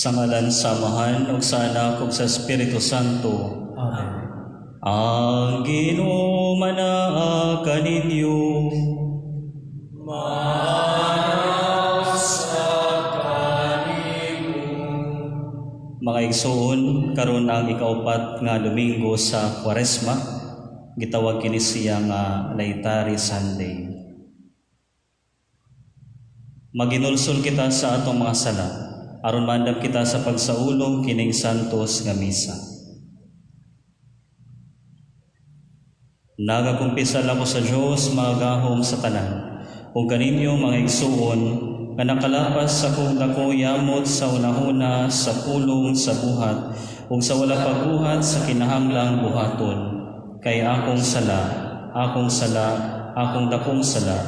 Sa ngalan samahan ug sa Anak ug sa Espiritu Santo. Amen. Ang Ginoo manaa kaninyo. Mga igsoon, karon ang ikaupat nga Domingo sa Kwaresma, gitawag kini siya nga Laetary Sunday. Maginulsol kita sa atong mga sala, aron mandam kita sa pagsaulong kining santos nga misa. Nagakumpisal ako sa Dios magahom sa tanan, ug kaninyo mga igsoon nga nakalapas sa kong dako yamot sa unahuna sa pulong sa buhat ug sa wala pagbuhat sa kinahanglang buhaton. Kay akong sala, akong dakong sala.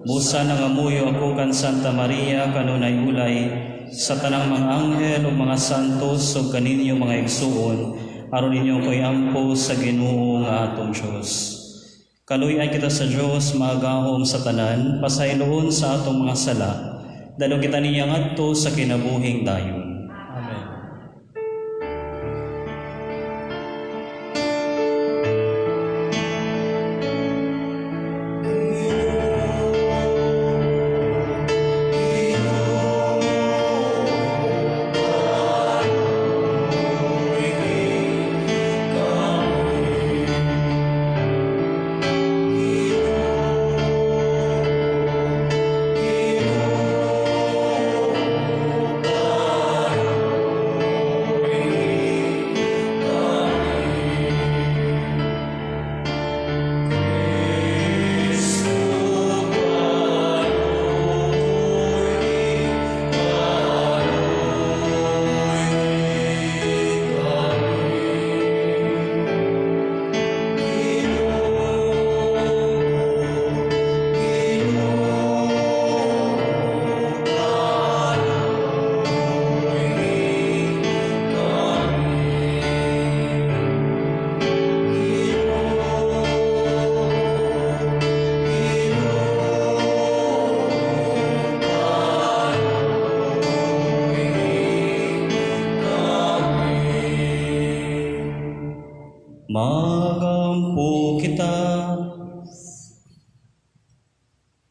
Busa nangamuyo ako kan Santa Maria kanunay ulay sa tanang mga anghel ug mga santos ug kaninyo mga igsuon aron ninyo ko'y ampo sa Ginoo nga atong Dios. Kaluy-an kita sa Dios magahom sa tanan, pasayloon sa atong mga sala, dalo kita niya ngadto sa kinabuhing dayon. Amen. Magampo kita.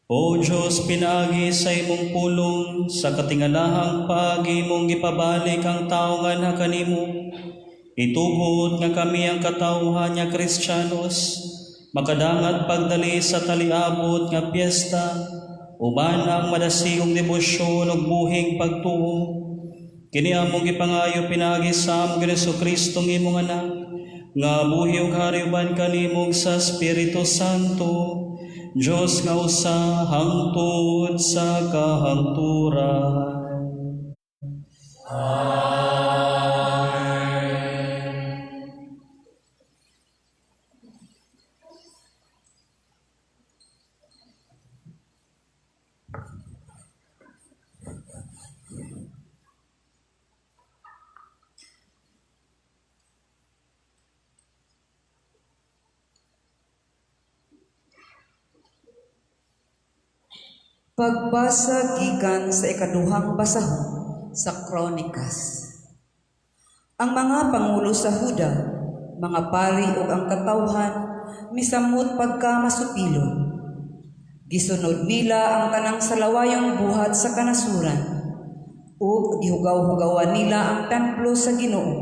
O Diyos, pinaagi sa imong pulong, sa katingalahang paagi mong gipabalik ang tao nga na kanimo. Itugod nga kami ang katawhan nga Kristiyanos, makadangat pagdali sa taliabot nga piyesta, uban ang madasigong debosyon ug buhing pagtuo. Kini among gipangayo pinaagi sa among Jesucristo ng imong anak, nga buhi ug hariban kanimo sa Espiritu Santo, Diyos nga usa hangtod sa kahangturan. Pagbasa gikan sa ikaduhang basahon sa Kronikas. Ang mga pangulo sa Huda, mga pari ug ang katawhan misamot pagka masupilon. Gisunod nila ang tanang salawayong buhat sa kanasuran ug gihugaw-hugawan nila ang templo sa Ginoo,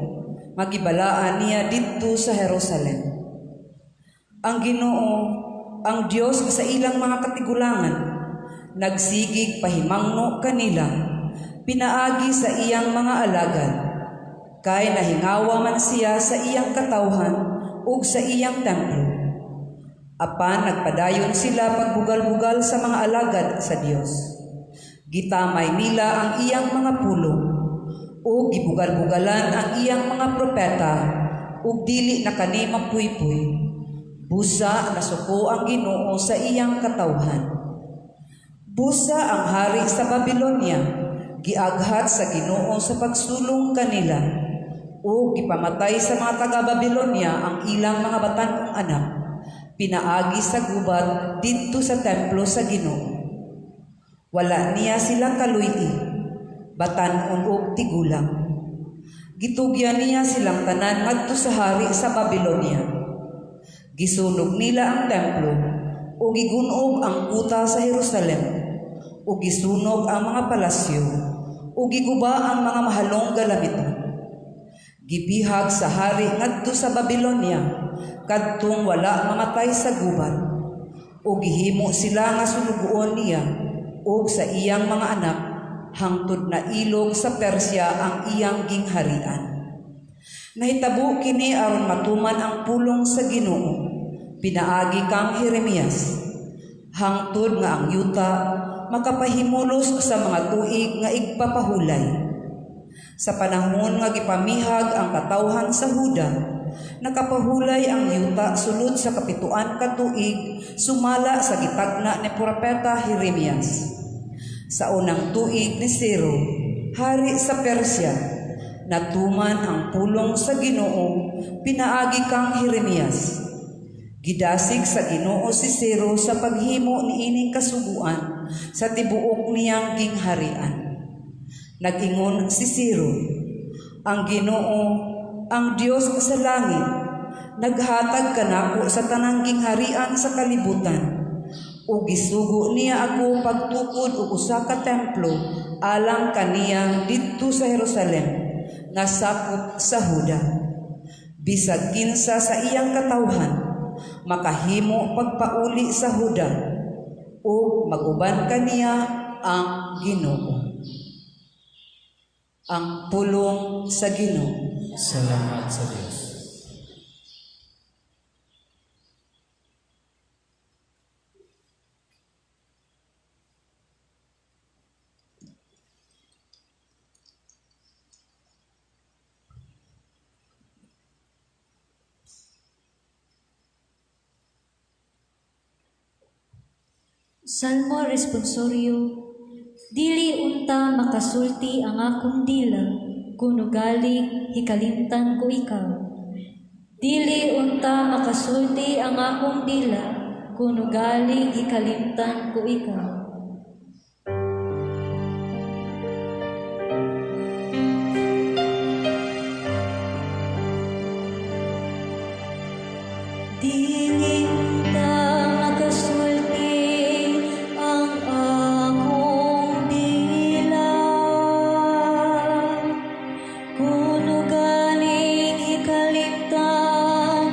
magibalaan niya didto sa Jerusalem. Ang Ginoo, ang Dios sa ilang mga katigulangan, nagsigig pahimangno kanila, pinaagi sa iyang mga alagad, kay nahingawa man siya sa iyang katawhan ug sa iyang templo. Apan nagpadayon sila pagbugal-bugal sa mga alagad sa Dios. Gitamay nila ang iyang mga pulong, ug gibugal-bugalan ang iyang mga propeta, ug dili na kani mapuy-puy. Busa nasuko ang Ginoo sa iyang katawhan. Busa ang hari sa Babilonia, giaghat sa Ginoo sa pagsulong kanila, o gipamatay sa mga taga-Babilonia ang ilang mga batan-ong anak, pinaagi sa gubat didto sa templo sa Ginoo. Wala niya silang kaluyi, batan-on ug tigulang. Gitugyan niya silang tanan ngadto sa hari sa Babilonia. Gisunog nila ang templo ug gigunob ang kuta sa Jerusalem ug gisunog ang mga palasyo ug giguba ang mga mahalong galamiton. Gibihag sa hari ngadto sa Babilonia kadtong wala mamatay sa gubat ug gihimo sila nga sunugoon niya ug sa iyang mga anak hangtod na ilog sa Persya ang iyang gingharian. Nahitabo kini aron matuman ang pulong sa Ginoo pinaagi kang Jeremias hangtod nga ang yuta makapahimulos sa mga tuig nga igpapahulay. Sa panahon nga gipamihag ang katawhan sa Huda, nakapahulay ang yuta sulod sa kapituan ka tuig sumala sa gitagna ni propeta Jeremias. Sa unang tuig ni Ciro, hari sa Persya, natuman ang pulong sa Ginoo pinaagi kang Jeremias. Gidasig sa Ginoo si Ciro sa paghimo niining kasuguan sa tibuok niyang gingharian. Nag-ingon si Ciro, ang Ginoo, ang Dios sa langit, naghatag kanako sa tanang gingharian sa kalibutan, ug gisugo niya ako pagtukod og usa ka templo alang kaniya didto sa Jerusalem nga sakop sa Huda. Bisag kinsa sa iyang katawhan makahimo pagpauli sa Huda ug maguban kaniya ang Ginoo. Ang pulong sa Ginoo. Salamat sa Diyos. Salmo responsorio. Dili unta makasulti ang akong dila, kuno galing hikalimtan ko ikaw. Dili unta makasulti ang akong dila, kuno galing hikalimtan ko ikaw. Dili unta makasulti ang akong dila, kuno galing hikalimtan ko ikaw.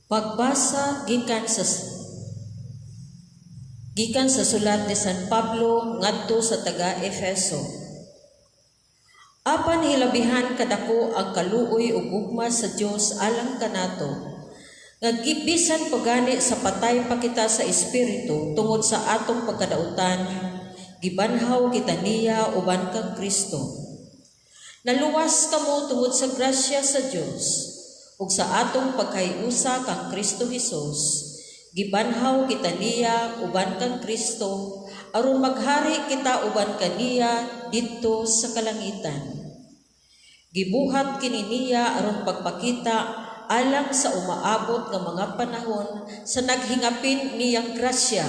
Pagbasa gikan sa sulat ni San Pablo ngadto sa taga-Efeso. Apan hilabihan kadako ang kaluoy ug gugma sa Dios alang kanato. Naggibisan pagani sa patay pa kita sa espiritu tungod sa atong pagkadautan, gibanhaw kita niya uban kang Kristo. Naluwas kamo tungod sa grasya sa Dios ug sa atong pagkayusa kang Kristo Hesus. Gibanhaw kita niya uban kang Kristo aron maghari kita uban kaniya didto sa kalangitan. Gibuhat kini niya aron pagpakita alang sa umaabot nga mga panahon sa naghingapin niyang grasya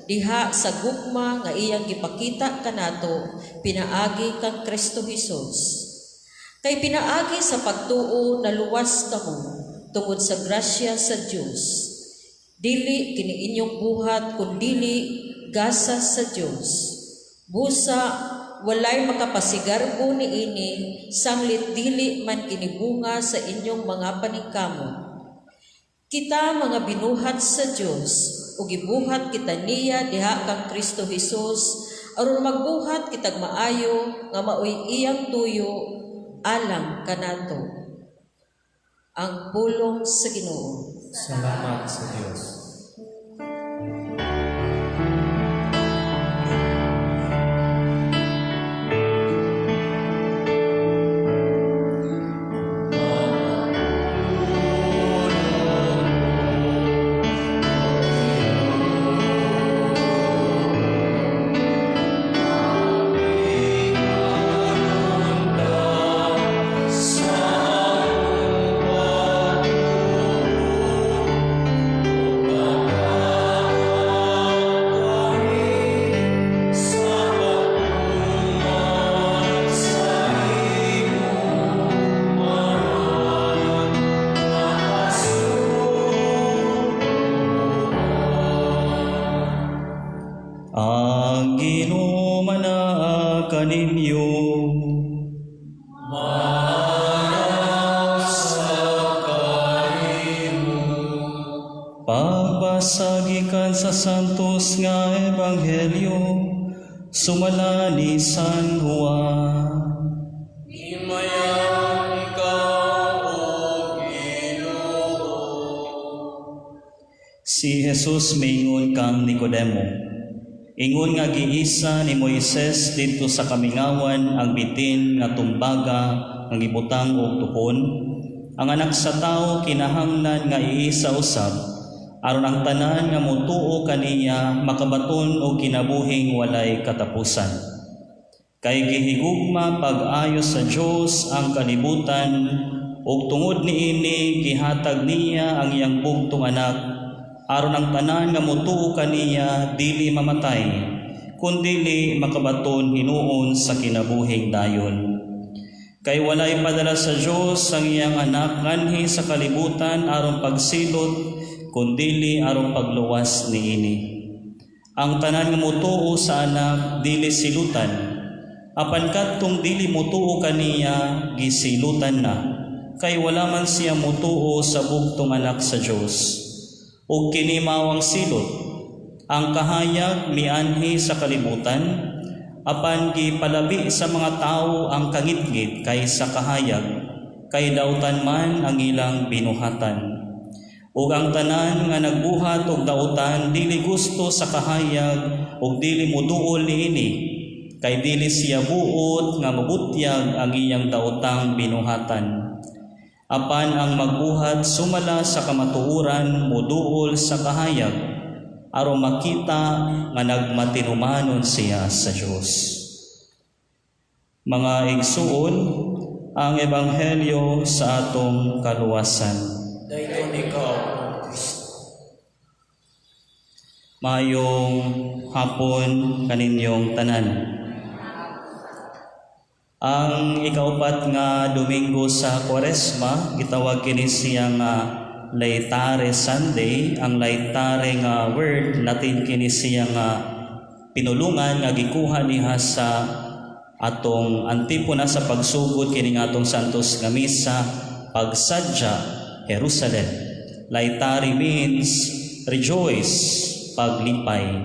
diha sa gugma nga iyang gipakita kanato pinaagi kang Kristo Hesus. Kay pinaagi sa pagtuo na luwas kamo tungod sa grasya sa Dios. Dili kini inyong buhat kundili gasa sa Dios. Busa walay makapasigarbo niini sanglit dili man kinibunga sa inyong mga paningkamot. Kita mga binuhat sa Dios ug gibuhat kita niya diha kang Kristo Hesus aron magbuhat kitag maayo nga maoy iyang tuyo alang kanato. Ang pulong sa Ginoo. Salamat sa Diyos. Ang Ginoo manaa kaninyo. Pagbasa gikan sa santos nga ebanghelyo sumala ni San Juan. Si Jesus mingon kang Nicodemo. Ingon nga giisa ni Moises dito sa kamingawan ang bitin nga tumbaga nga gibutang og tukon. Ang anak sa tao kinahanglan nga iisa usab aron ang tanan nga motuo kaniya makabaton og kinabuhing walay katapusan. Kay gihigugma pag-ayo sa Dios ang kalibutan ug tungod niini gihatag niya ang iyang bugtong anak aron ang tanan nga motuo kaniya dili mamatay kundi makabaton hinuon sa kinabuhing dayon. Kay walay padala sa Dios ang iyang anak nganhi sa kalibutan aron pagsilot kundi aron pagluwas niini. Ang tanan nga motuo sa anak dili silutan, apan kadtong dili motuo kaniya gisilutan na, kay wala man siya motuo sa bugtong anak sa Dios. Ug kini mao ang silot, ang kahayag mianhi sa kalibutan, apan gipalabi sa mga tawo ang kangitngit kaysa kahayag, kay dautan man ang ilang binuhatan. Ug ang tanan nga nagbuhat og dautan dili gusto sa kahayag ug dili moduol niini, kay dili siya buot nga mabutyag ang iyang daotang binuhatan. Apan ang magbuhat sumala sa kamatuoran moduol sa kahayag aron makita nga nagmatinumanon siya sa Dios. Mga igsuon, ang ebanghelyo sa atong kaluwasan. Dayon ikaw, Kristo. Mayong hapon kaninyong tanan. Ang ikaupat nga Domingo sa Kwaresma, gitawag kini siya nga Laetare Sunday. Ang laetare nga word, Latin kini siya nga pinulungan nga gikuha niha sa atong antipona sa pagsugod kini nga atong Santos nga Misa, pagsadya Jerusalem. Laitari means rejoice, paglipay.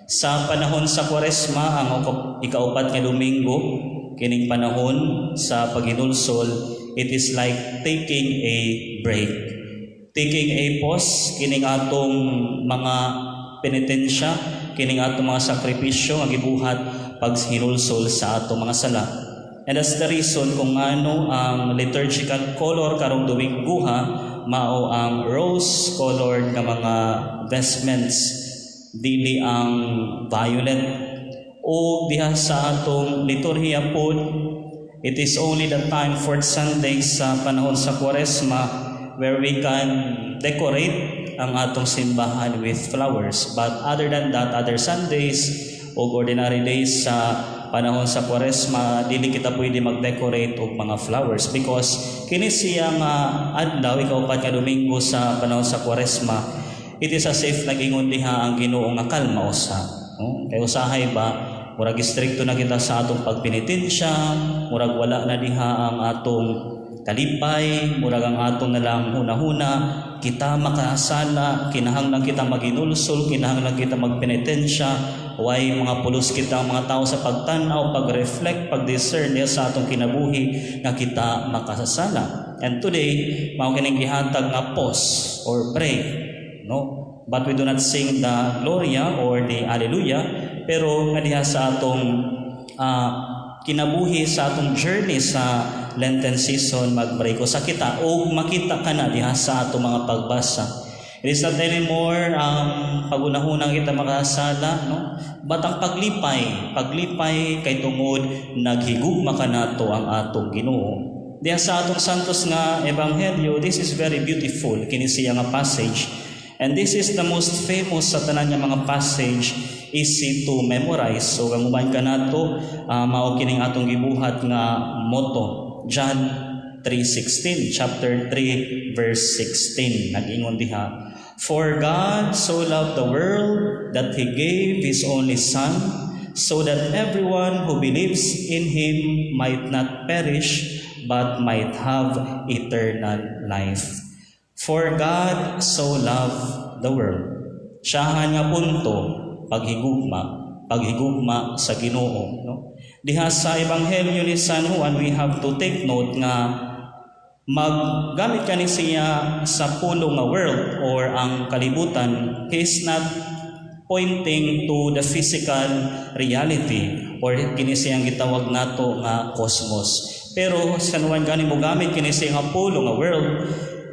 Sa panahon sa Kwaresma, ang ikaupat nga Domingo, kining panahon sa paghinulsol, it is like taking a break. Taking a pause, kining atong mga penitensya, kining atong mga sakripisyo nga gibuhat pag hinulsol sa atong mga sala. And that's the reason kung ano ang liturgical color karong Dominguha mao ang rose-colored nga mga vestments, dili ang violet. O diha sa atong liturhiya po, it is only the time for Sunday sa panahon sa Kwaresma where we can decorate ang atong simbahan with flowers. But other than that, other Sundays o ordinary days sa panahon sa Kwaresma, dili kita pwede mag-decorate og mga flowers because kini siya nga adlaw, ikaupat nga Domingo sa panahon sa Kwaresma, it is as if nag-ingon diha ang Ginoo nga kalma usa. Kay usahay ba, murag istrikto na kita sa atong pagpenitensya, murag wala na diha ang atong kalipay, murag ang atong nalang huna-huna, kita makasala, kinahanglan kita maginulsol, kinahanglan kita magpenitensya, way mga pulos kita ang mga tao sa pagtanaw, pag-reflect, pag-discern niya sa atong kinabuhi nga kita makasasala. And today, mao kining gihatag nga pause or break, no? But we do not sing the Gloria or the Alleluia, pero nga diha sa atong kinabuhi, sa atong journey sa Lenten season, magbreko sa kita o makita ka na diha sa atong mga pagbasa. It is not anymore pagunahunang kita makasala, no? But ang paglipay kay tungod naghigugma ka nato ang atong Ginoo. Diha sa atong santos nga ebanghelyo, this is very beautiful kini siya nga passage. And this is the most famous sa tanan nga mga passage, easy to memorize. So gamuman ka nato, mao kining atong gibuhat nga motto. John 3:16, chapter 3, verse 16. Nag-ingon diha, "For God so loved the world that He gave His only Son, so that everyone who believes in Him might not perish, but might have eternal life." For God so loved the world. Siyahan nga punto, paghigugma sa Ginoo, no? Diha sa Ebanghelyo ni San Juan, we have to take note nga maggamit kani siya sa pulong nga world or ang kalibutan. He is not pointing to the physical reality or kini siyang gitawag nato nga cosmos. Pero San Juan gani mo gamit kini siya nga pulong nga world,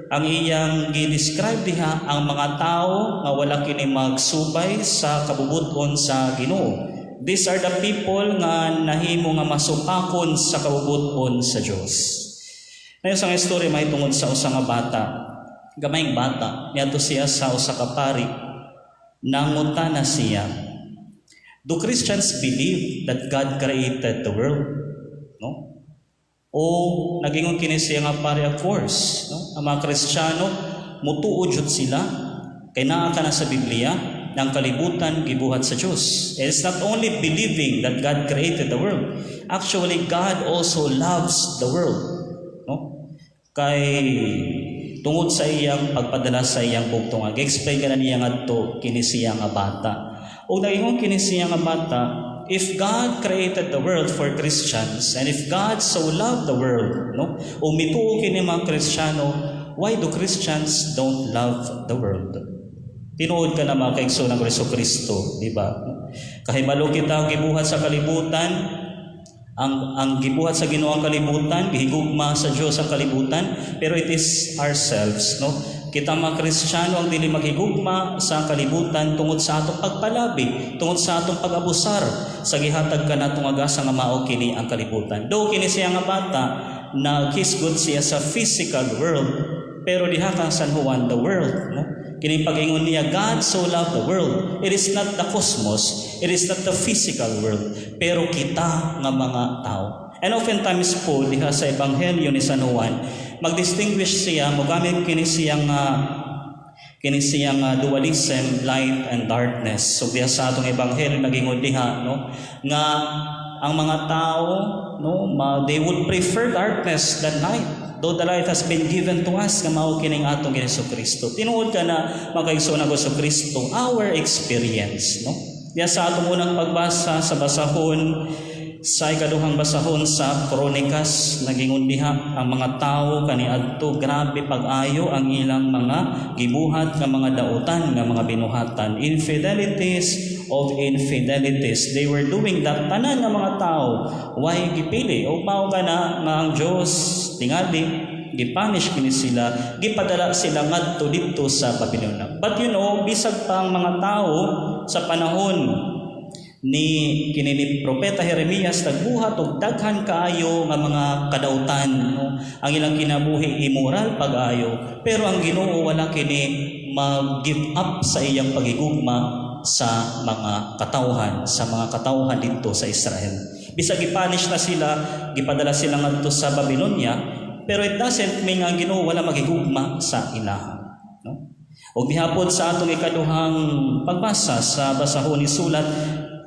ang iyang gi-describe diha ang mga tao nga wala kini magsubay sa kabubuton sa Ginoo. These are the people nga nahimo nga masupakon sa kabubuton sa Dios. Ngayon sa istorya may tungod sa usa nga bata, gamayng bata, niadto siya sa usa ka pari, nangutana siya, do Christians believe that God created the world? No? O nagingon kini siya nga pari, of course, no? Ang mga Kristiyano mutuo jud sila kay naa ka na sa Biblia ng kalibutan gibuhat sa Diyos. It's not only believing that God created the world. Actually, God also loves the world. No? Kay tungod sa iyang pagpadala sa iyang bugtong, ag-explain ka na niya nga ito kini siya nga bata. O nagingon kini siya nga bata, if God created the world for Christians, and if God so loved the world, no? O mituo kini mga Kristiyano, why do Christians don't love the world? Tinuod ka na mga kaigsoon ng Jesucristo, di ba? Kahibalo kita ang gibuhat sa kalibutan, ang gibuhat sa Ginoo ang kalibutan, gihigugma sa Dios ang kalibutan, pero it is ourselves, no? Kita mga Kristiyano ang dili maghigugma sa kalibutan tungod sa atong pagpalabi, tungod sa atong pag-abusar sa gihatag kanatong agasa nga mao kini ang kalibutan. Do kini siya nga bata naghisgot siya sa physical world, pero diha kang San Juan the world, no? Kini pag-ingon niya, God so loved the world. It is not the cosmos, it is not the physical world, pero kita nga mga tao. And oftentimes po, diha sa Ebanghelyo ni San Juan, mag-distinguish siya, magamit kini siyang dualism, light and darkness. So diha sa atong Ebanghelyo, nagingon diha, no? Nga ang mga tao, they would prefer darkness than light. Though the light has been given to us, nga mao kining atong Jesucristo. Tinuod ka na magkaigsoon ang Jesucristo, our experience, Diya sa atong unang pagbasa sa basahon, sa ikaduhang basahon sa Kronikas, nagingon diha ang mga tao kaniadto grabe pag-ayo ang ilang mga gibuhat nga mga dautan nga mga binuhatan, infidelities of infidelities. They were doing that. Tanan nga mga tao why gipili o mao kana nga ang Dios tingali gipanish kini sila, gipadala sila ngadto didto sa Babilonia. But bisag pa ang mga tao sa panahon ni kini propeta Jeremias nagbuhat og daghan kaayo nga mga kadautan, ang ilang kinabuhi immoral pag-ayo, pero ang Ginoo wala kini mag-give up sa iyang pagigugma sa mga katawhan dito sa Israel. Bisag gipanish na sila, gipadala sila ngadto sa Babilonia, pero it doesn't mean ang Ginoo wala magigugma sa ilaha. Og gihapon sa atong ikaduhang pagbasa sa basahon ni sulat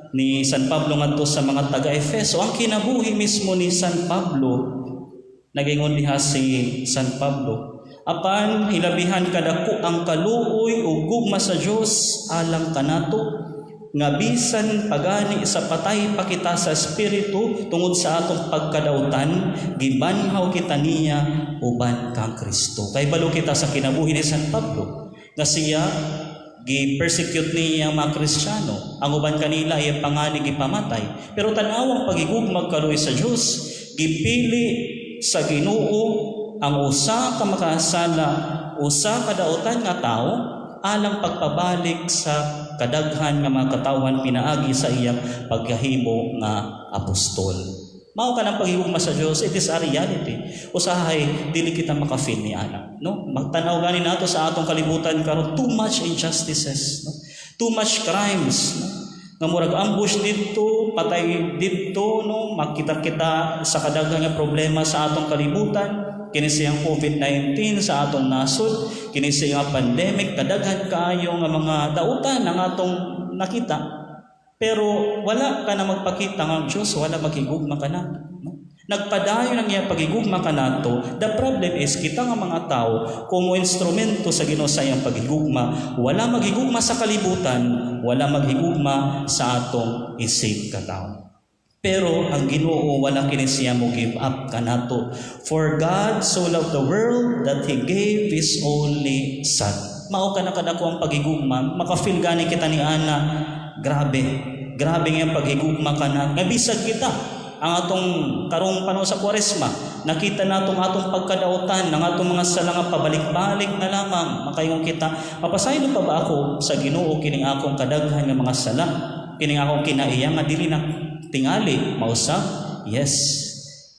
ni San Pablo ngadto sa mga taga-Efeso, ang kinabuhi mismo ni San Pablo, nagingon diha si San Pablo, apan hilabihan kadako ang kaluoy ug gugma sa Dios alang kanato, nga bisan pagani sa patay pa kita sa espiritu tungod sa atong pagkadautan, gibanhaw kita niya uban kang Kristo. Kay balo kita sa kinabuhi ni San Pablo na siya gi-persecute niya mga Kristiyano, ang uban kanila ay pangani gipamatay, pero tanawang pagigugmag kaluoy sa Dios, gipili sa Ginoo ang usa ka makasala, usa ka dautan nga tao alang pagpabalik sa kadaghan nga mga katawhan pinaagi sa iyang pagkahimo nga apostol. Mao ka ng paghigugma sa Dios, it is a reality. Usahay dili kita makafeel ni ana, Magtanaw gani nato sa atong kalibutan karon, too much injustices, too much crimes, nga murag ambush dito, patay dito, makita kita sa kadaghan nga problema sa atong kalibutan. Kini siyang COVID-19 sa atong nasod, kini siyang pandemic, kadaghan kaayo nga mga dautan ang atong nakita. Pero wala ka na magpakita ng Diyos, wala maghigugma ka na. Nagpadayon ang iya paghigugma ka nato. The problem is, kita nga mga tao, kung instrumento sa Ginoo sa iyang paghigugma, wala maghigugma sa kalibutan, wala maghigugma sa atong isig ka tao. Pero ang Ginoo wala kini siya mo give up kanato. For God so loved the world that He gave His only Son. Mao ka na kadako ang paghigugma, makafeel gani kita ni ana, grabe nga paghigugma ka na. Nga bisag kita ang atong karong panahon sa Kwaresma, nakita natong atong pagkadautan ng atong mga sala nga pabalik-balik na lamang, makayong kita, mapasaylo pa ba ako sa Ginoo kining akong kadaghan nga mga sala, kining akong kinaiya nga dili na tingali mausa? Yes,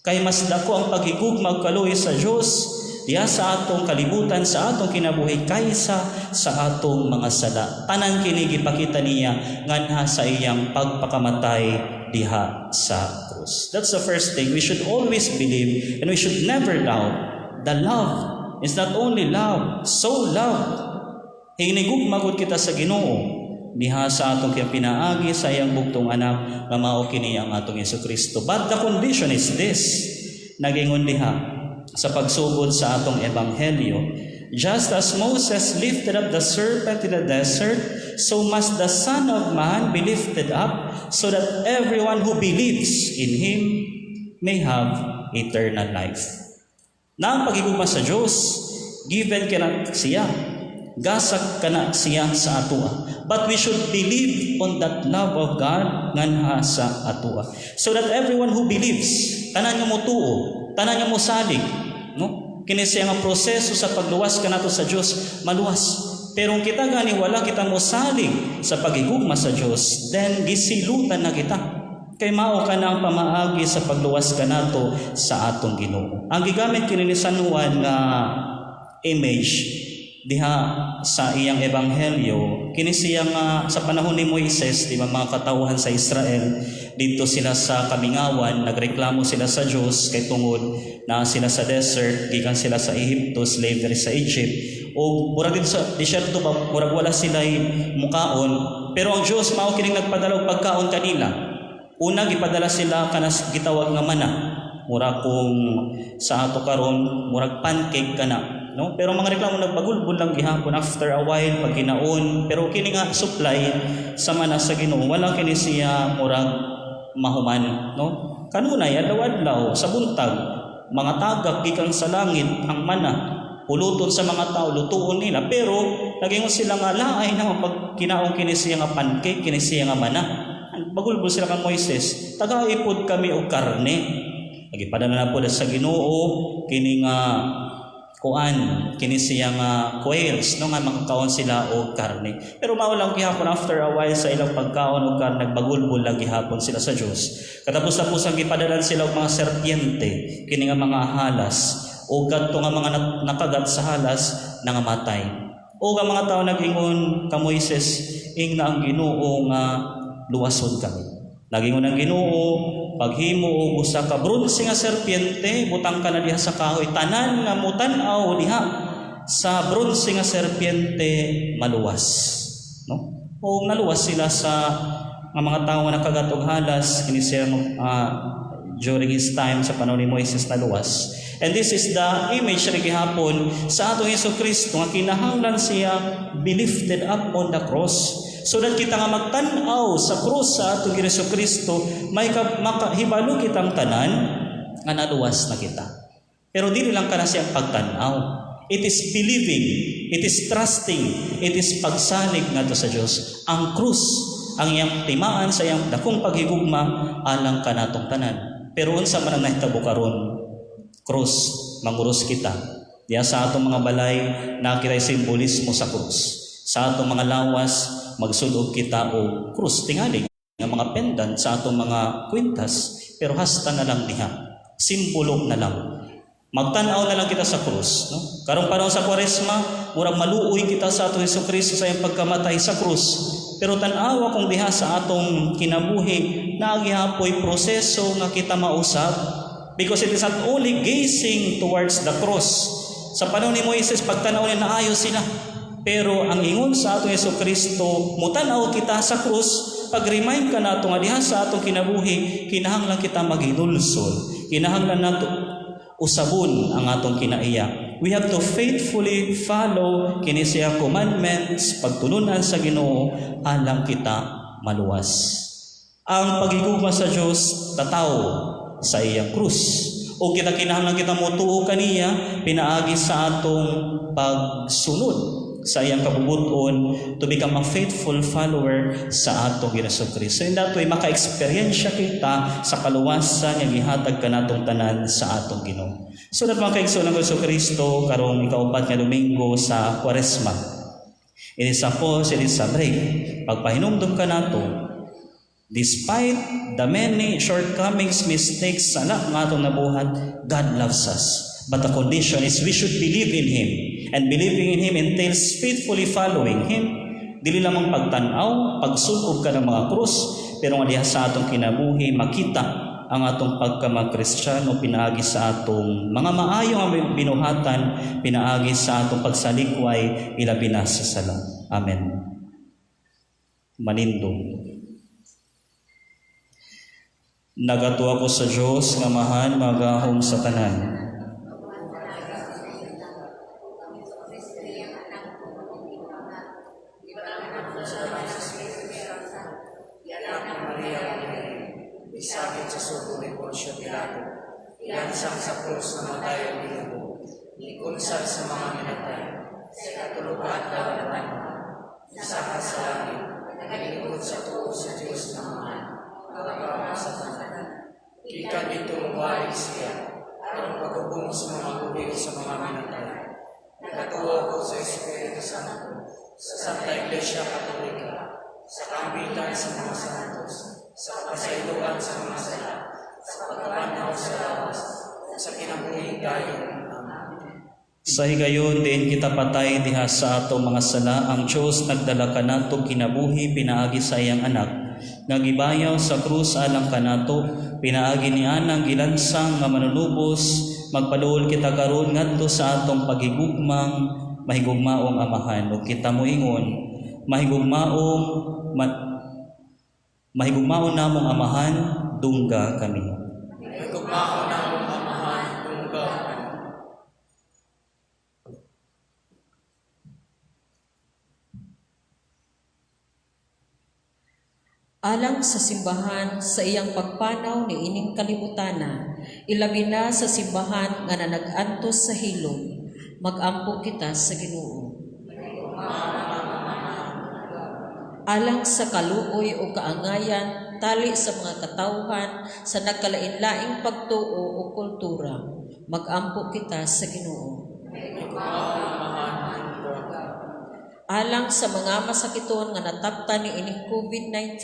kay mas dako ang paghigugma kaluoy sa Dios diya sa atong kalibutan, sa atong kinabuhi kaysa sa atong mga sala. Tanan kini gipakita niya nganha sa iyang pagpakamatay diha sa krus. That's the first thing. We should always believe and we should never doubt. The love is not only love, so love. Hinigugmagod kita sa Ginoo diha sa atong pinaagi sa iyang bugtong anak nga mao kini ang atong Jesucristo. But the condition is this, nagingon diha sa pagsugod sa atong ebanghelyo, just as Moses lifted up the serpent in the desert, so must the Son of Man be lifted up, so that everyone who believes in Him may have eternal life. Na ang pagigugma sa Diyos, given kana siya, gasag kana siya sa atua. But we should believe on that love of God nganha sa atua, so that everyone who believes, tanan nga mo tuo, tanan nga mo salig, kini siya nga proseso sa pagluwas kanato sa Dios, maluwas. Pero kung kita gani wala kita mo salig sa pagigugma sa Dios, then gisilutan na kita. Kay mao ka na ang pamaagi sa pagluwas kanato sa atong Ginoo. Ang gigamit kini ni San Juan nga image diha sa iyang ebanghelyo, kini siya nga sa panahon ni Moises, di ba, mga katawhan sa Israel, dito sila sa kamingawan, nagreklamo sila sa Diyos kay tungod na sila sa desert, gikan sila sa Ehipto, slavery sa Egypt, o murag dito sa disyerto ba, murag wala sila mukaon, pero ang Diyos mao kining nagpadala og pagkaon kanila. Una gipadala sila kanas gitawag nga mana. Mura kung sa ato karon murag pancake kana, no? Pero mga reklamo nagbagulbol lang gihapon after a while pag ginaon, pero kini nga supply sa mana sa Ginoo wala kini siya murag mahuman, no? Kanunay adlaw-adlaw sa buntag mga tagak gikan sa langit ang mana puluton sa mga tao lutuon nila, pero nagingon sila nga laay na pag kinaon kini siya nga pancake, kini siya nga mana. Bagulbol sila kang Moises, tagaipod kami og karne. Nagipadala na po sa Ginoo kini nga kuan, kini siya nga quails, no, nga makakaon sila og karne. Pero mao lang gihapon after a while sa ilang pagkaon og karne, nagbagulbol lang gihapon sila sa Dios. Katapos ang gipadalan sila og mga serpiente, kini nga mga halas, o kadto nga mga nakagat sa halas nangamatay. O nga mga tao nag-ingon ka Moises, ing na ang Ginoo nga luwasod kami. Nagingon ang Ginoo, paghimo og usa ka bronze nga serpiente, butang ka na diha sa kahoy, tanan nga mutan-aw diha sa bronze nga serpiente maluwas, no? O naluwas sila sa nga mga tao nga nakagat og halas, kini siya during his time sa panahon ni Moises naluwas. And this is the image rin gihapon sa atong Hesukristo nga kinahanglan siya be lifted up on the cross. So that kita nga magtan-aw sa cross sa atong Hesukristo, may makahibalo kitang tanan nga naluwas na kita. Pero dili lang kana siyang pagtan-aw. It is believing, it is trusting, it is pagsalig ngadto sa Dios. Ang cross ang iyang timaan sa iyang dakong paghigugma alang kanatong tanan. Pero unsa man ang nahitabo karon? Cross, manguros kita. Diya sa atong mga balay, nakita'y simbolismo sa krus. Sa atong mga lawas, magsudog kita o krus. Tingaling, ng mga pendant sa atong mga kwintas, pero hasta na lang diha. Simbolo na lang. Magtanaw na lang kita sa krus. No? Karong panahon sa Kwaresma, murag maluoy kita sa atong Hesukristo sa iyang pagkamatay sa krus. Pero tanawa kung diha sa atong kinabuhi, nagihapoy proseso nga kita mausap. Because it is not only gazing towards the cross. Sa panahon ni Moises, pagtanaw niya naayos sila. Pero ang ingon sa atong Hesukristo, mutanaw kita sa krus, pag-remind ka nato nga diha sa atong kinabuhi, kinahanglan kita maghinulsol. Kinahanglan nato usabon ang atong kinaiya. We have to faithfully follow kini siya commandments, pagtulunan sa Ginoo, alang kita maluwas. Ang pagigugma sa Dios tataw sa iyang krus. O kita kinahanglan kita motuo kaniya pinaagi sa atong pagsunod sa iyang kabubuton to become a faithful follower sa atong Hesukristo. And that way maka-eksperyensya kita sa kaluwasan nga gihatag kanatong tanan sa atong Ginoo. So that mga kaigsoon ng Hesukristo karong ikaupat nga Domingo sa Kwaresma. It is a pause, it is a break. Pagpahinumdum ka nato, despite the many shortcomings, mistakes sa anak nga itong nabuhat, God loves us. But the condition is we should believe in Him. And believing in Him entails faithfully following Him. Dili lamang pagtanaw, pagsunog ka ng mga krus, pero nga diha sa atong kinabuhi, makita ang atong pagkamag-Kristiyano, pinaagi sa atong mga maayong ang binuhatan, pinaagi sa atong pagsalikway, ilabi na sa sala. Amen. Manindong. Nagatuwa ko sa Diyos nga mahal magahom sa tanan. Isakit sa sugo ni Poncio Pilato, ilansang sa krus na matay ang binubo, ikunsal sa mga minatay, sa katuluhan daratan, isakat sa langit, nagilingkod sa tuo sa Diyos na mahal, magagawa sa tanan. Ikan itong balik siya, ang pagkubong sa mga kubig sa mga minatay. Nagatuwa ko sa Espiritu Santo, sa Santa Iglesia Katolika, sa kampitan sa mga santos, sa kapasayloan sa mga sala, sa pagkabanaw sa lawas, sa kinabuhi gayon. Sa higayon din kita patay diha sa atong mga sala, ang Diyos nagdala kanato kinabuhi pinaagi sa iyang anak, nagibayaw sa krus alang kanato, pinaagi ni anang gilansang nga manunubos, magpaluol kita karon ngadto sa atong pagigugmang mahigugmaong amahan. Ug kita moingon mahigugmaong Mahigugmaon namong amahan, dungga kami. Nagkugmao na mong amahan, tungga. Alang sa simbahan sa iyang pagpanaw ni ining kalibutana, ilabi na sa simbahan nga nanag-antos sa hilom, mag-ampo kita sa Ginoo. Alang sa kaluoy o kaangayan, tali sa mga katawhan sa nagkalain-laing pagtuo o kultura, mag-ampo kita sa Ginoo. Alang sa mga masakiton nga nataptan ni ining COVID-19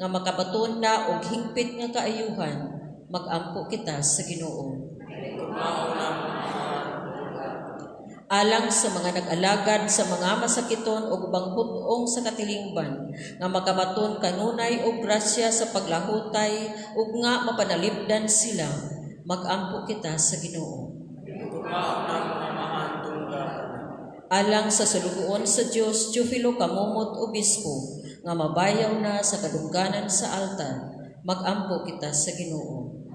nga makabaton na og hingpit nga kaayuhan, mag-ampo kita sa Ginoo. Alang sa mga nag-alagad sa mga masakiton o banghutong sa katilingban nga makabaton kanunay og grasya sa paglahutay ug nga mapanalipdan sila, mag-ampo kita sa Ginoo. Alang sa sulugoon sa Dios, Teofilo Kamumot Obispo nga mabayaw na sa kadungganan sa altar, mag-ampo kita sa Ginoo.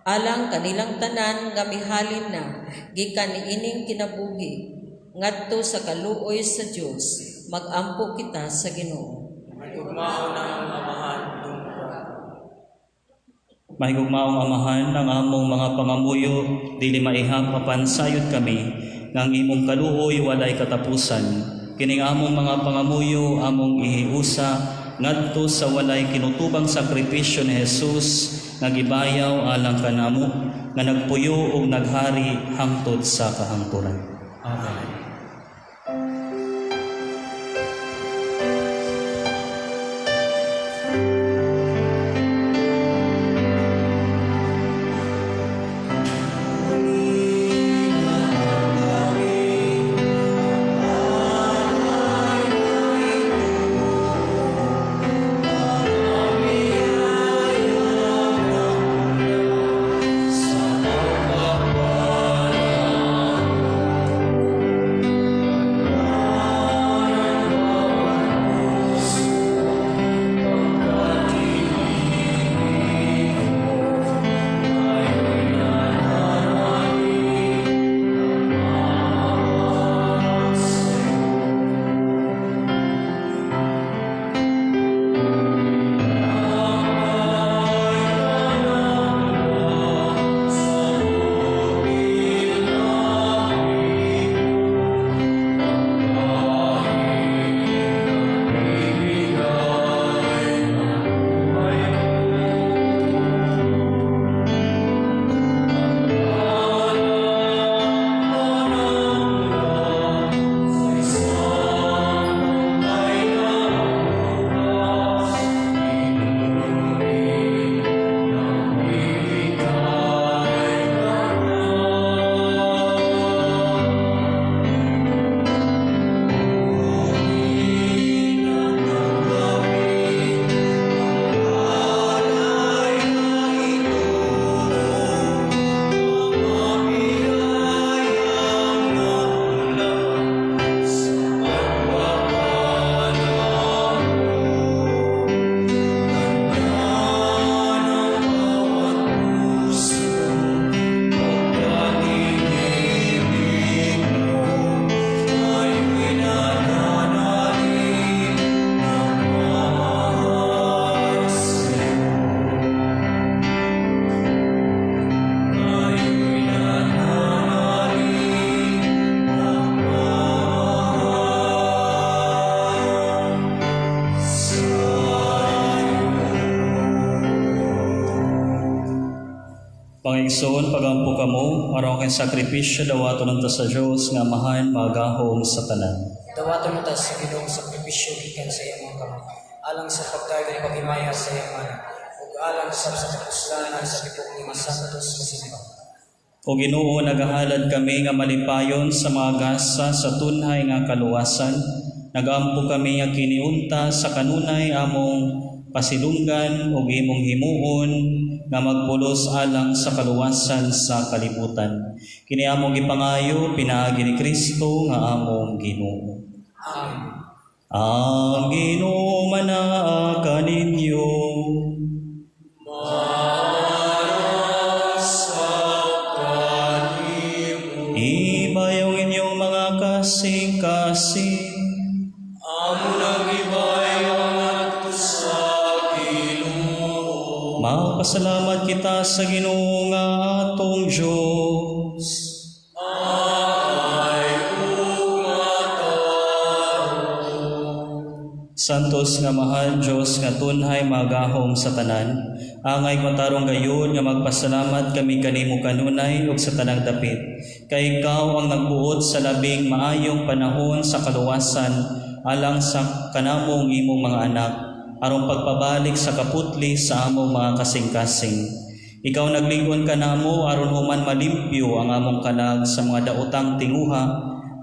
Alang kanilang tanan nga mihalin na gikan niining kinabuhi ngadto sa kaluoy sa Dios, mag-ampo kita sa Ginoo. Mahigugmaong amahan ng among mga pangamuyo, dili maihap mapansayod kami, ng imong kaluoy walay katapusan. Kining among mga pangamuyo, among ihiusa, ngadto sa walay kinutubang sakripisyo ni Jesus, nagibayaw alang kanamo, nga nagpuyo og naghari hangtod sa kahangturan. Amen. Pangigsoon, pagampo kamo, araw kay sakripisyo dawato ng sa Diyos nga mahan magahom sa tanan. Dawato mo ta sa Ginoong sakripisyo gikan sa iyang mga kamay, alang sa pagkaigay paghimaya sa iyang mana, ug alang sa kapuslanan sa tipok ni masantos nga simbahan. O Ginoo, nagahalad kami nga malipayon sa mga gasa sa tunhay nga kaluwasan. Nagampo kami nga kiniunta sa kanunay among pasilunggan o imong himuon nga magpulos alang sa kaluwasan sa kalibutan. Kini among ipangayo, pinaagi ni Kristo nga among Ginoo. Amen. Ang Ginoo manaa kaninyo. Ibayong inyong mga kasing-kasing. Magpasalamat kita sa Ginoo nga atong Diyos. Santos nga mahal Diyos nga tunhay magahom sa tanan, angay matarong gayon nga magpasalamat kami kanimo kanunay ug sa tanang dapit. Kay ikaw ang nagbuot sa labing maayong panahon sa kaluwasan alang sa kanamong imong mga anak, aron pagpabalik sa kaputli sa among mga kasing-kasing. Ikaw naglingon ka namo aron human malimpyo ang among kalag sa mga daotang tinguha,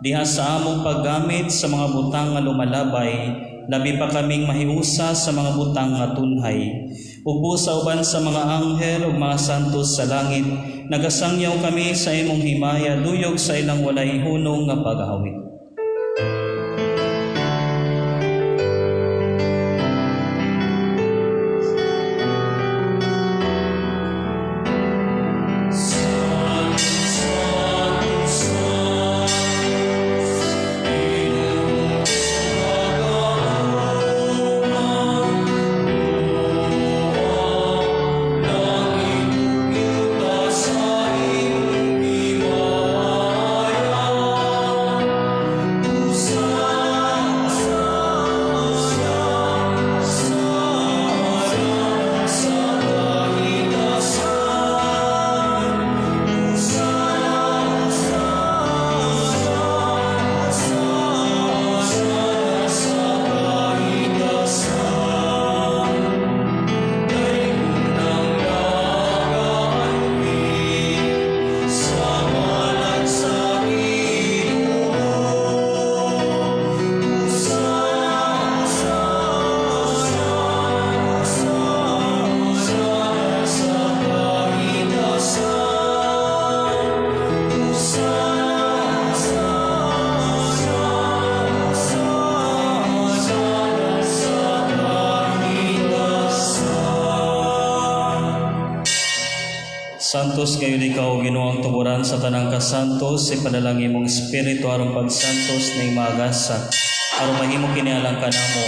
diha sa among paggamit sa mga butang nga lumalabay, labi pa kaming mahiusa sa mga butang nga tunhay. Ug sa uban sa mga anghel ug mga santos sa langit, nagasangyaw kami sa imong himaya, duyog sa ilang walay hunong nga paghawit. Santos kayo ikaw Ginoong tuburan sa tanang kasantos, ipadalangin mong espiritu aron pagsantos na imagasa, aron mahimo kinialang kanamo,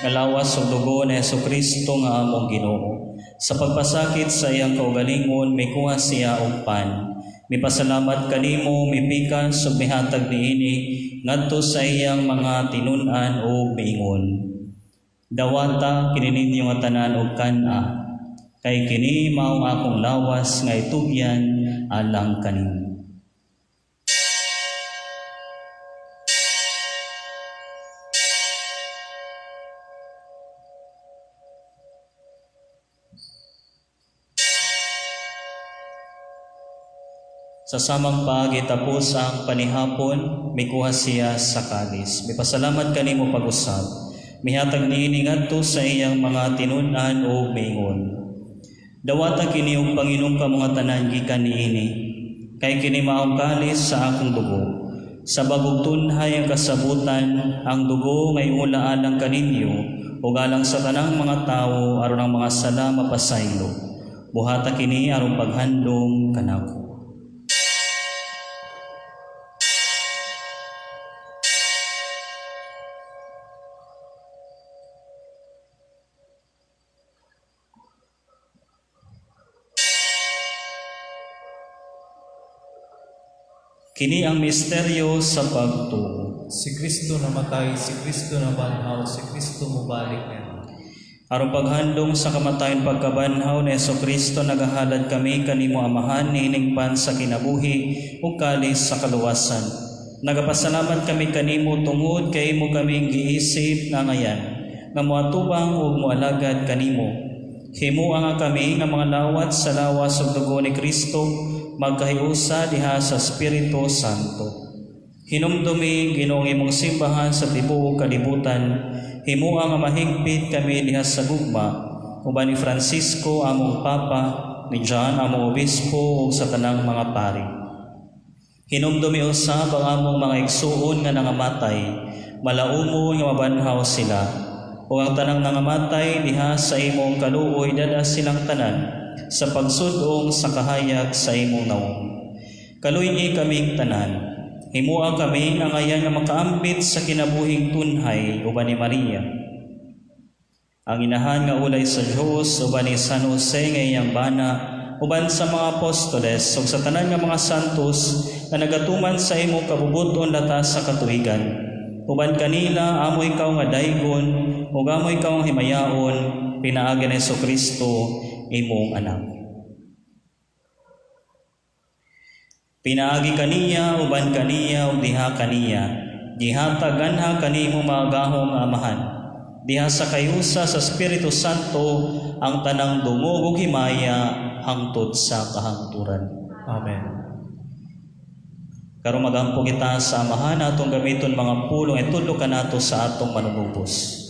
nga lawas ug dugo ni Jesucristo nga among Ginoo. Sa pagpasakit sa iyang kaugalingon, may kuha siya og pan. Mipasalamat kanimo, mipikas ug mihatag niini ngadto sa iyang mga tinun-an ug miingon. Dawata kini ninyo nga tanan og kan-a, kay kini maong akong lawas nga itugyan alang kanimo. Sa samang pagitapos ang panihapon, mikuha siya sa kalis. Mipasalamat kanimo pag-usab. Mihatag niini ngadto sa iyang mga tinun-an o miingon. Dawata kini og Panginoong ka mga tanan gikan niini, kay kini maong kalis sa akong dugo. Sa bagong tunhay ang kasabutan, ang dugo ngay ula alang kaninyo, ug alang sa tanang mga tawo aron ang mga sala mapasaylo. Buhata kini aron paghandom kanako. Kini ang misteryo sa pagtuo. Si Kristo namatay, si Kristo nabanhaw, si Kristo mubalik na. Aron paghandom sa kamatayon pagkabanhaw ni Jesucristo, nagahalad kami kanimo Amahan niining pan sa kinabuhi ug kalis sa kaluwasan. Nagapasalamat kami kanimo tungod kay imo kaming giisip nga ngayan, nga moatubang ug moalagad kanimo. Himuang nga kami nga mga lawat sa lawas ug dugo ni Kristo, magkahiusa diha sa Espiritu Santo. Hinumdumi Ginoong imong simbahan sa tibuok kalibutan, himuang nga mahigpit kami diha sa gugma, uban ni Francisco among Papa, ni John among Obispo ug sa tanang mga pari. Hinumdumi usab ang among mga igsuon nga nangamatay, malaumo nga mabanhaw sila. O ang tanang nangamatay diha sa imong kaluoy dada silang tanan sa pagsudong sa kahayag sa imong naong. Kaluy kaming tanan. Himua kami ang ayan nga makaambit sa kinabuhing tunhay uban ni Maria. Ang inahan nga ulay sa Diyos uban ni San Jose nga iyang bana uban sa mga apostoles ug sa tanan nga mga santos nga nagatuman sa imong kabubuton latas sa katuigan. Uban kanila amo ikaw nga daygon ug amo ikaw nga himayaon pinaagi ni Jesucristo imong anak. Pinaagi kaniya, uban kaniya, ug diha kaniya. Dihatag ganha kanimo mga gahom amahan. Diha sa kayusa sa Espiritu Santo ang tanang dungog ug himaya hangtod sa kahangturan. Amen. Karon magampo kita sa amahan atong gamiton mga pulong itudlo kanato sa atong manunubos.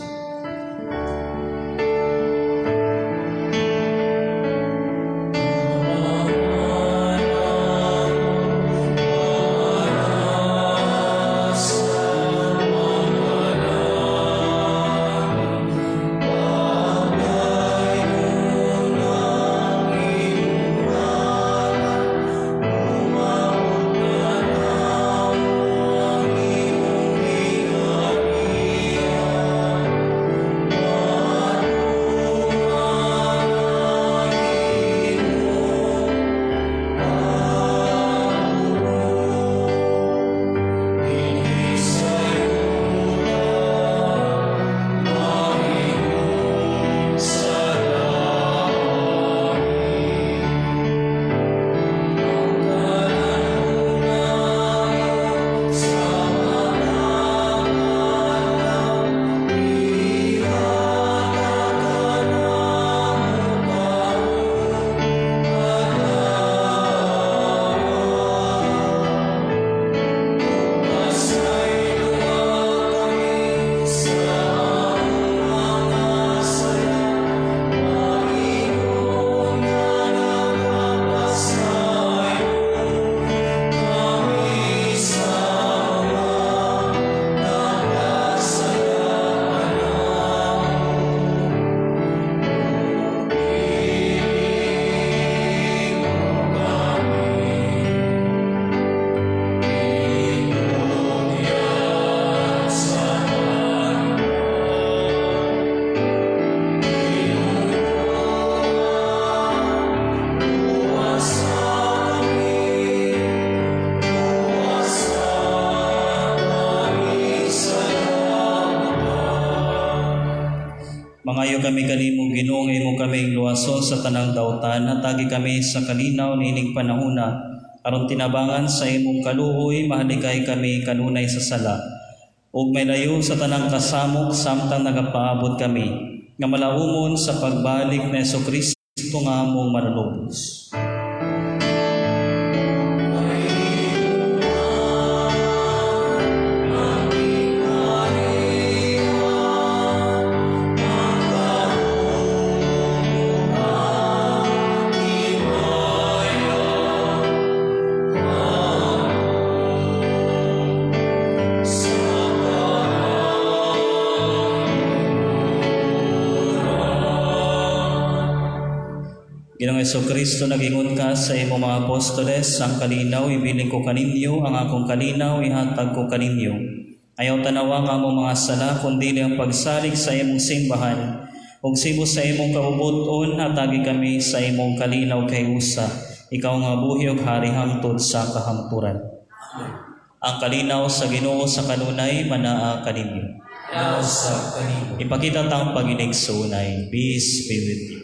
Mangayo kami kanimo Ginoo nga imo kaming luwason sa tanang daotan, hatagi kami sa kalinaw niining panahona aron tinabangan sa imong kaluoy mahalikay kami kanunay sa sala. Ug may layo sa tanang kasamok samtang nagapaabot kami nga malaumon sa pagbalik ni Jesucristo nga among manunubos. Ginoong Jesucristo, nagingon ka sa imong mga apostoles, ang kalinaw ibiling ko kaninyo, ang akong kalinaw ihatag ko kaninyo. Ayaw tanawa nga among mga sala, kundi ang pagsalig sa imong simbahan, ug sibo sa imong kaubuton, hatagi kami sa imong kalinaw kay usa, ikaw nga buhi ug hari hangtod sa kahangturan. Ang kalinaw sa Ginoo sa kanunay manaa kaninyo. Ipakita tang paginig sa unay. Peace be with you.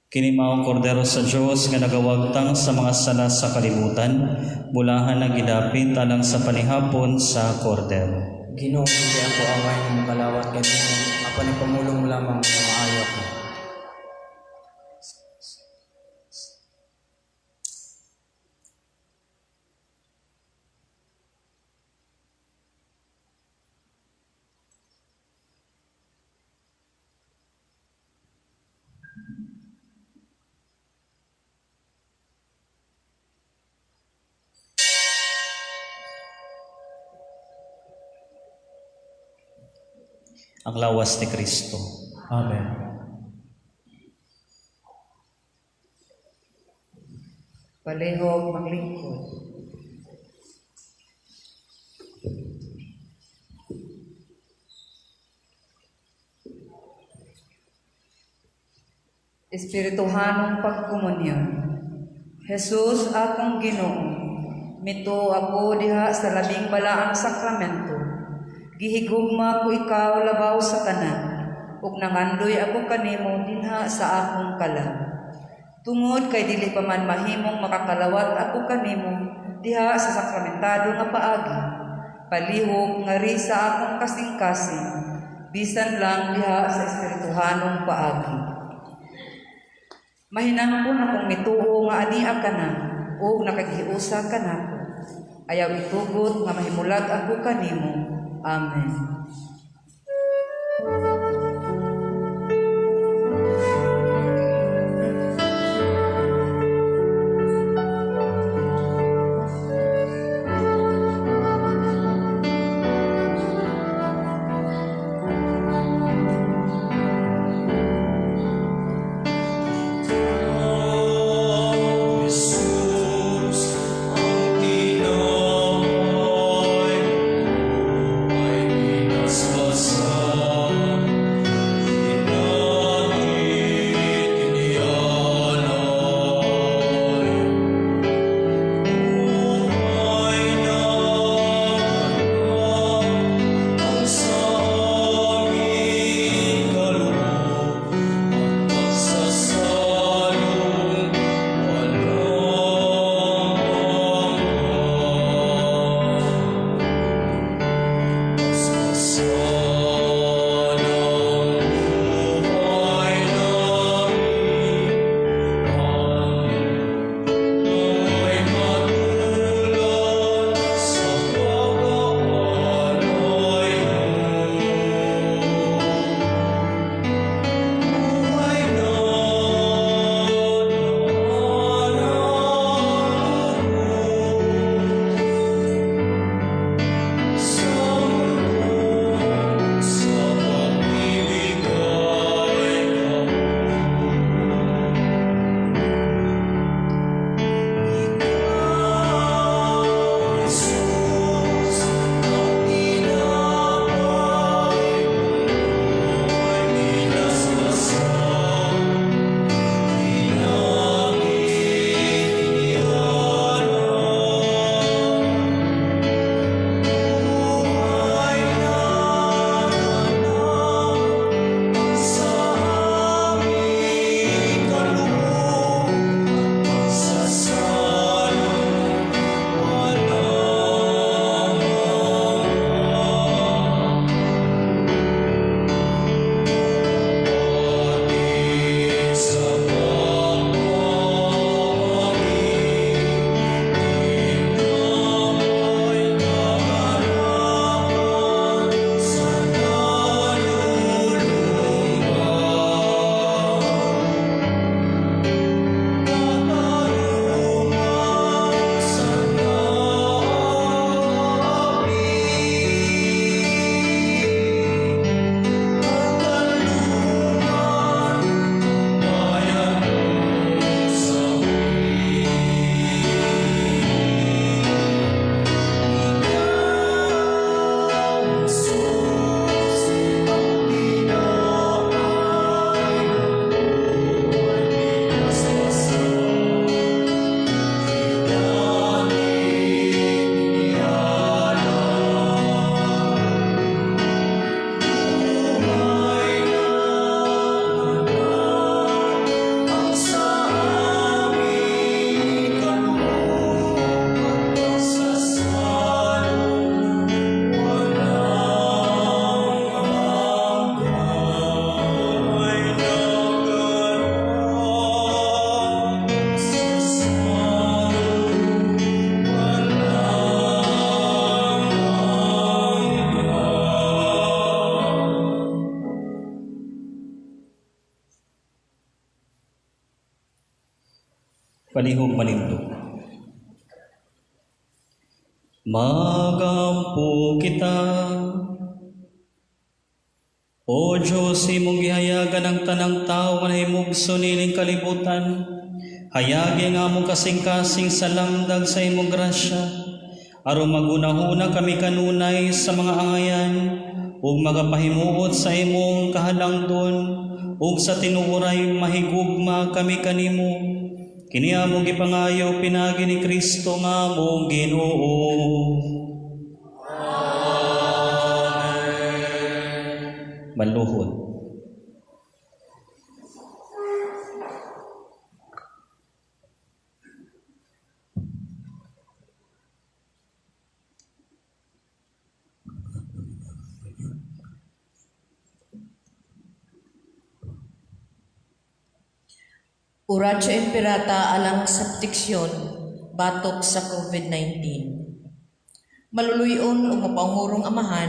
Kini mao kordero sa Dios nga nagawagtang sa mga sala sa kalibutan, bulahan na gidapit alang sa panihapon sa kordero. Ginoo, hindi ako away ng makalawat kanimo, apan ipamulong mo lamang ng maayo ko. Ang lawas ni Kristo. Amen. Palihog maglingkod. Espirituhanong pagkomunyon. Jesus akong Ginoo, mito ako diha sa labing balaang sakramento. Gihigugma ko ikaw labaw sa tanan, ug nangandoy ako kanimo dinha sa akong kalag. Tungod kay dili pa man mahimong makakalawat ako kanimo diha sa sakramentado nga paagi. Palihog nga ri sa akong kasing-kasing, bisan lang diha sa espirituhanong paagi. Mahinangkon akong mituo nga ania ka na, ug nakagiusa ka nako. Ayaw itugot nga mahimulag ako kanimo. Amen. Jesus, ang Pinoy, ay pinaspasan Palihog manindog. Magampo kita. O Diyos, imong gihayagan ang tanang tao nga nahimugso nining kalibutan. Hayagi nga among kasing-kasing sa lamdag sa imong grasya. Aron magunahuna kami kanunay sa mga angayan ug magapahimuot sa imong kahalangdon ug sa tinuoray mahigugma kami kanimo. Kini among gipangayo pinagi ni Kristo nga among Ginoo. Amen. Maluhod. Oratio Imperata alang sa proteksyon, batok sa COVID-19. Maluluyon o mapangurong amahan,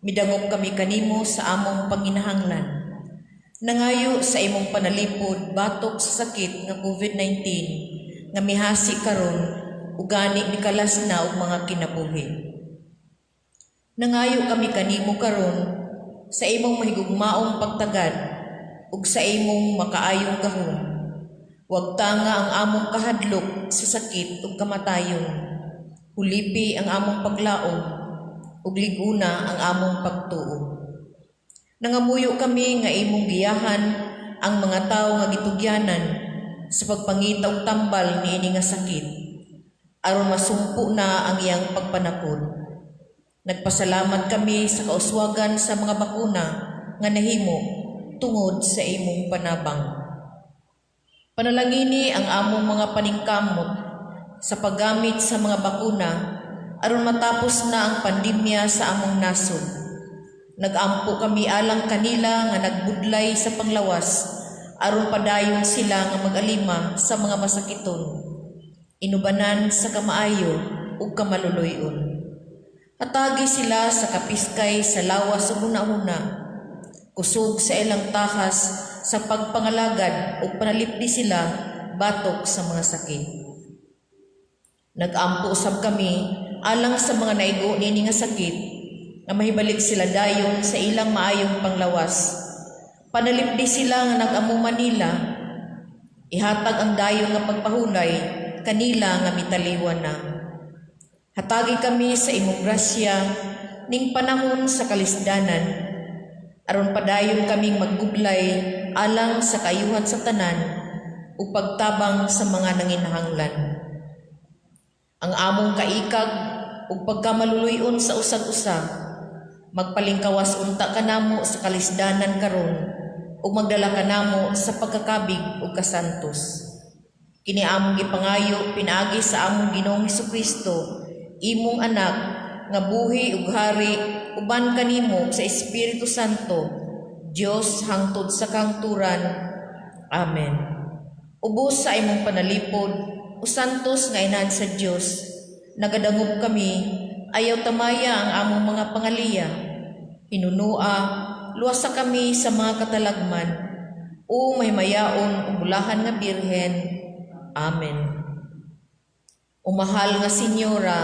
midangog kami kanimo sa among panginahanglan. Nangayo sa imong panalipod, batok sa sakit nga COVID-19, nga mihasi karon, ugani ni kalas na og mga kinabuhi. Nangayo kami kanimo karon sa imong mahigugmaong pagtagad ug sa imong makaayong gahom. Huwag tanga ang among kahadlok sa sakit ug kamatayon. Hulipi ang among paglaom ug liguna ang among pagtuo. Nangamuyo kami nga imong giyahan ang mga tawo nga gitugyanan sa pagpangita ug tambal niini nga sakit aron masumpo na ang iyang pagpanakod. Nagpasalamat kami sa kauswagan sa mga bakuna nga nahimo tungod sa imong panabang. Panalangini ang among mga paningkamot sa paggamit sa mga bakuna aron matapos na ang pandemya sa among nasod. Nagampo kami alang kanila nga nagbudlay sa panglawas aron padayon sila nga mag-alima sa mga masakiton, inubanan sa kamaayo ug kamaluluyon. Atagi sila sa kapiskay sa lawas ug una-una, kusog sa ilang tahas sa pagpangalagad o panalipdi sila batok sa mga sakit. Nag-ampo usab kami alang sa mga naigo nini nga sakit na mahibalik sila dayon sa ilang maayong panglawas. Panalipdi sila nga nag-amuman nila, ihatag ang dayon nga pagpahulay kanila nga mitaliwan na. Hatagi kami sa imong grasya ning panahon sa kalisdanan aron padayon kaming magbuglay alang sa kayuhan sa tanan o pagtabang sa mga nanginahanglan. Ang among kaikag o pagkamaluluyon sa usag-usag, magpalingkawas unta kanamo sa kalisdanan karon o magdala kanamo sa pagkakabig o kasantos. Kini among gipangayo pinaagi sa among Ginoong Hesukristo, imong anak nga buhi ug hari uban kanimo sa Espiritu Santo, Dios hangtod sa kangturan. Amen. Ubos sa imong panalipod, o santos nga inahan sa Dios, nagadangog kami, ayaw tamaya ang among mga pangaliya, hinunua, luwasa kami sa mga katalagman, o mahimayaon o bulahan nga birhen. Amen. O mahal nga Senyora,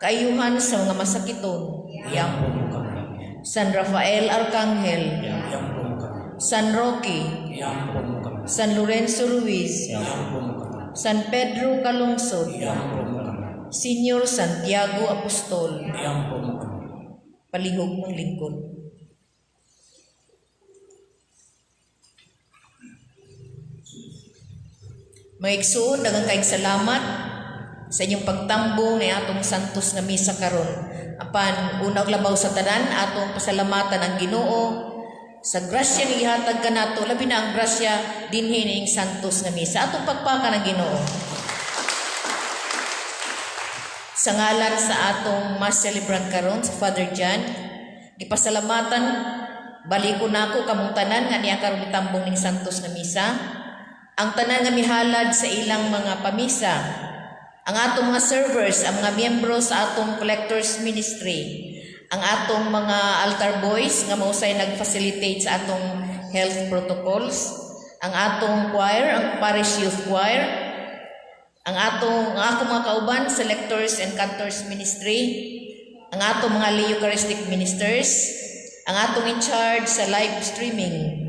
kaayuhan sa mga masakiton, Iyampo mo kami. San Rafael Arcangel, Iyampo mo kami. San Roque, Iyampo mo kami. San Lorenzo Ruiz, Iyampo mo kami. San Pedro Calungsod, Iyampo mo kami. Senyor Santiago Apostol, Iyampo mo kami. palihog ng lingkod. Mga igsoon, daghang kaayong salamat sa inyong pagtambong ni atong santos nga misa karon. Apan una og labaw sa tanan, atong pasalamatan ang Ginoo sa grasya nga gihatag kanato, labi na ang grasya dinhi ning santos nga misa. Atong pagpakan ang Ginoo. Sa ngalan sa atong Mass celebrant karon sa Father John, gipasalamatan baliko nako kamong tanan nga niya karon tambong ning santos nga misa. Ang tanan nga mihalad sa ilang mga pamisa, ang atong mga servers, ang mga miyembro sa atong collectors ministry, ang atong mga altar boys nga mausay nag-facilitate sa atong health protocols, ang atong choir, ang parish youth choir, ang ako mga kauban sa Lectors and Cantors Ministry, ang atong mga Eucharistic Ministers, ang atong in charge sa live streaming,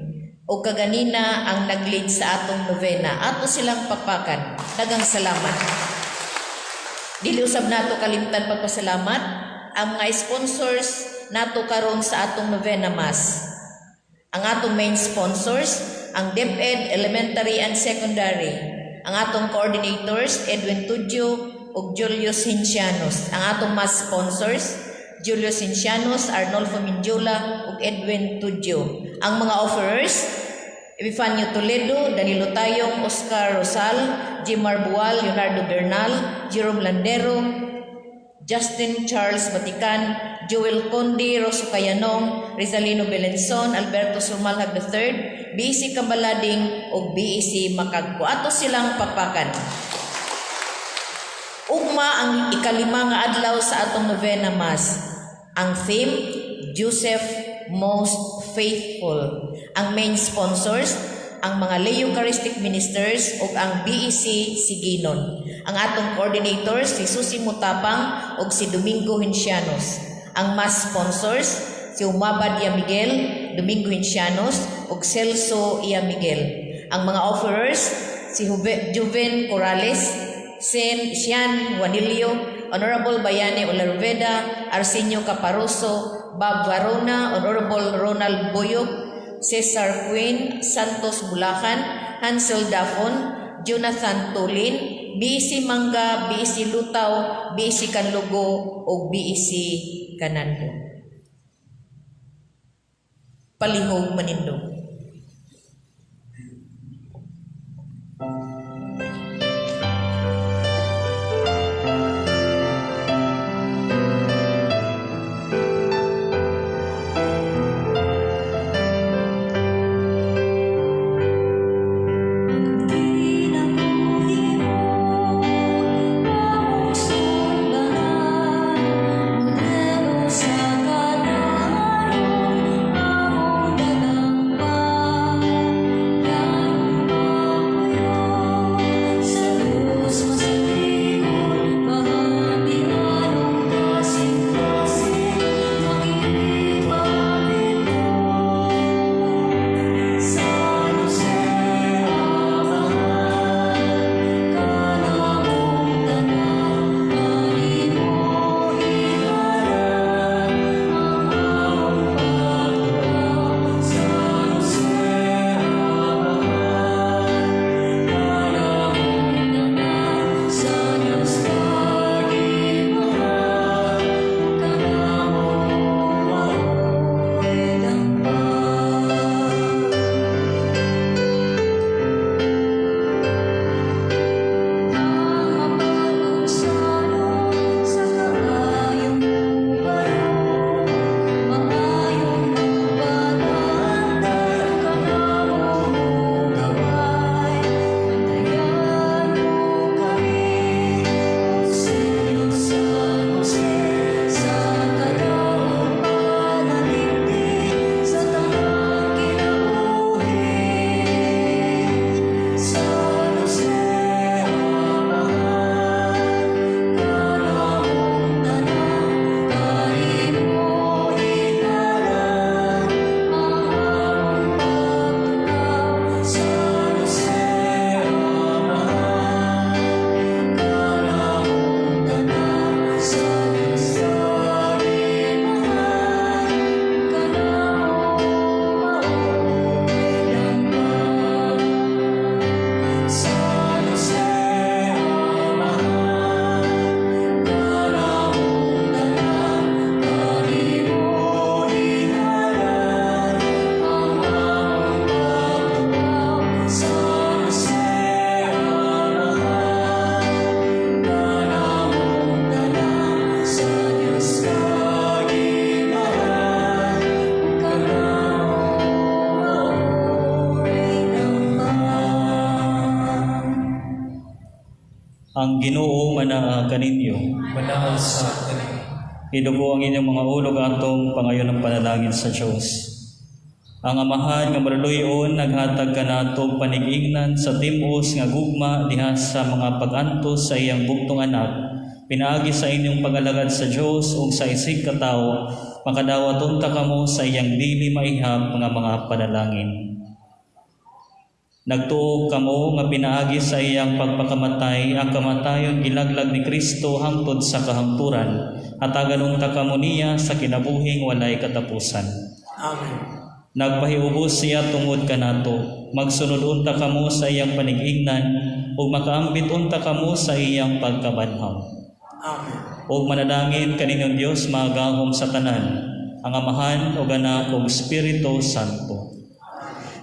o kaganina ang nag-lead sa atong novena. Ato silang pakpakan. Daghang salamat. Dili usab nato kalimtan pagpasalamat ang mga sponsors nato karon sa atong novena mass. Ang atong main sponsors, ang DepEd Elementary and Secondary. Ang atong coordinators, Edwin Tudjo ug Julius Hincianos. Ang atong mass sponsors, Julius Hincianos, Arnolfo Mindiola ug Edwin Tudjo. Ang mga offerers, Epifanio Toledo, Danilo Tayong, Oscar Rosal, Jimar Bual, Leonardo Bernal, Jerome Landero, Justin Charles Batican, Joel Condi, Rosso Cayanong, Rizalino Belenson, Alberto Sumalhag III, BEC Kambalading ug BEC Makagpo. Ato silang pakpakan. Ugma ang ikalima nga adlaw sa atong novena mass. Ang theme, Joseph Most Faithful. Ang main sponsors, ang mga Eucharistic Ministers ug ang BEC Siginon. Ang atong coordinators, si Susi Mutapang ug si Domingo Hincianos. Ang mass sponsors, si Umabad Ia Miguel, Domingo Hincianos ug Celso Ia Miguel. Ang mga offerers, si Juven Corrales, Sian Juanilio, Honorable Bayane Olarveda, Arsenio Caparoso, Bob Varona, Honorable Ronald Boyog, Cesar Quinn, Santos Bulacan, Hansel Dafon, Jonathan Tolin, BEC Mangga, BEC Lutaw, BEC Kanlugo, o BEC Kanando. Palihog Manindog. Ang Ginoo manaa kaninyo. Manahal sa kanila. Idugo ang inyong mga ulog atong pangayon ng panalangin sa Diyos. Ang amahan nga maluloyon naghatag kanato panig-ingnan sa timos nga gugma diha sa mga pag-antos sa iyang bugtong anak. Pinaagi sa inyong pag-alagad sa Dios ug sa isig ka tawo, makadawaton ta kamo sa iyang dili maihap mga panalangin. Nagtuog kamo nga pinaagi sa iyang pagpakamatay ang kamatayon gilaglag ni Kristo hangtod sa kahangturan, hatagan unta kamo niya sa kinabuhing walay katapusan. Amen. Nagpahiubos siya tungod kanato, magsunod unta kamo sa iyang panig-ingnan ug makaambit unta kamo sa iyang pagkabanhaw. Amen. Ug manadangin kaninyong Dios magahom sa tanan, ang Amahan ug Anak ug Espiritu Santo.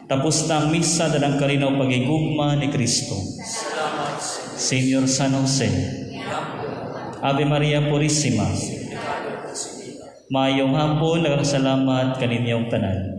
Tapos na ang misa dalang karinaw pagigugma ni Kristo. Salamat sa Señor San Jose, Ave Maria Purísima, Mayong hapon, nagkasalamat kaninyong tanan.